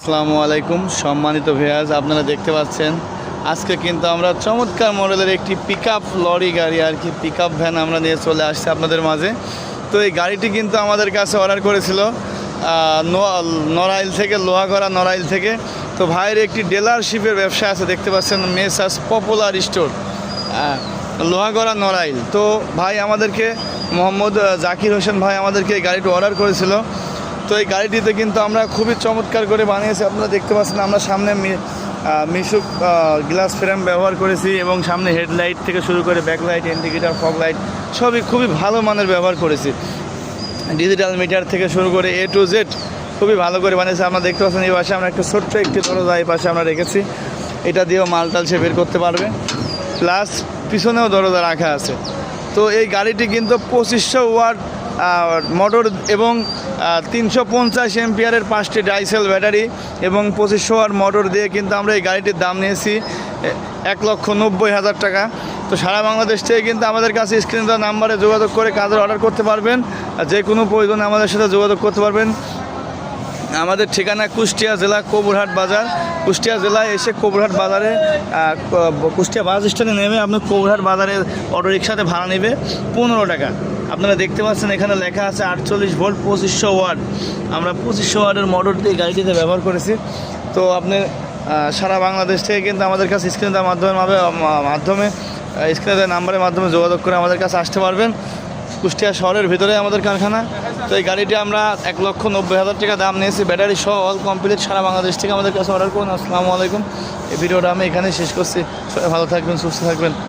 আসসালামু আলাইকুম সম্মানিত ভিউয়ার্স, আপনারা দেখতে পাচ্ছেন আজকে কিন্তু আমরা চমৎকার মডেলের একটি পিকআপ লরি গাড়ি আর কি পিকআপ ভ্যান আমরা নিয়ে চলে আসছি আপনাদের মাঝে। তো এই গাড়িটি কিন্তু আমাদের কাছে অর্ডার করেছিল নড়াইল থেকে, লোহাগড়া নড়াইল থেকে। তো ভাইয়ের একটি ডিলারশিপের ব্যবসা আছে, দেখতে পাচ্ছেন messrs popular store, Lohagara Narail. তো ভাই আমাদেরকে মোহাম্মদ জাকির হোসেন ভাই আমাদেরকে এই গাড়িটি অর্ডার করেছিল। তো এই গাড়িটিতে কিন্তু আমরা খুবই চমৎকার করে বানিয়েছি, আপনারা দেখতে পাচ্ছেন। আমরা সামনে মিশুক গ্লাস ফ্রেম ব্যবহার করেছি এবং সামনে হেডলাইট থেকে শুরু করে ব্যাকলাইট, ইন্ডিকেটার, ফগ লাইট সবই খুবই ভালো মানের ব্যবহার করেছি। ডিজিটাল মিটার থেকে শুরু করে A to Z খুবই ভালো করে বানিয়েছি। আপনারা দেখতে পাচ্ছেন এই পাশে আমরা একটা ছোট্ট একটি দরজা এই পাশে আমরা রেখেছি, এটা দিয়েও মালটাল সে বের করতে পারবে, প্লাস পিছনেও দরজা রাখা আছে। তো এই গাড়িটি কিন্তু 2500 ওয়াট মোটর এবং 350 এম্পিয়ারের 5টি ডাইসেল ব্যাটারি এবং 2500 ওয়াট মোটর দিয়ে কিন্তু আমরা এই গাড়িটির দাম নিয়েছি 1,90,000 টাকা। তো সারা বাংলাদেশ থেকে কিন্তু আমাদের কাছে স্ক্রিনে দেওয়া নাম্বারে যোগাযোগ করে কাজের অর্ডার করতে পারবেন, আর যে কোনো প্রয়োজনে আমাদের সাথে যোগাযোগ করতে পারবেন। আমাদের ঠিকানা কুষ্টিয়া জেলা কবুরহাট বাজার। কুষ্টিয়া জেলায় এসে কবুরহাট বাজারে কুষ্টিয়া বাস স্ট্যান্ডে নেমে আপনি কবুরহাট বাজারে অটোরিকশাতে ভাড়া নেবে 15 টাকা। আপনারা দেখতে পাচ্ছেন এখানে লেখা আছে 48 ভোল্ট 2500 ওয়াট। আমরা 2500 ওয়াটের মোটর দিয়ে গাড়িটিতে ব্যবহার করেছি। তো আপনি সারা বাংলাদেশ থেকে কিন্তু আমাদের কাছে স্ক্রিনে দেওয়ার মাধ্যমে স্ক্রিনে দেওয়ার নাম্বারের মাধ্যমে যোগাযোগ করে আমাদের কাছে আসতে পারবেন। কুষ্টিয়া শহরের ভিতরে আমাদের কারখানা। তো এই গাড়িটি আমরা 1,90,000 টাকা দাম নিয়েছি, ব্যাটারি সহ অল কমপ্লিট। সারা বাংলাদেশ থেকে আমাদের কাছে অর্ডার করুন। আসসালামু আলাইকুম। এই ভিডিওটা আমি এখানেই শেষ করছি। সবাই ভালো থাকবেন, সুস্থ থাকবেন।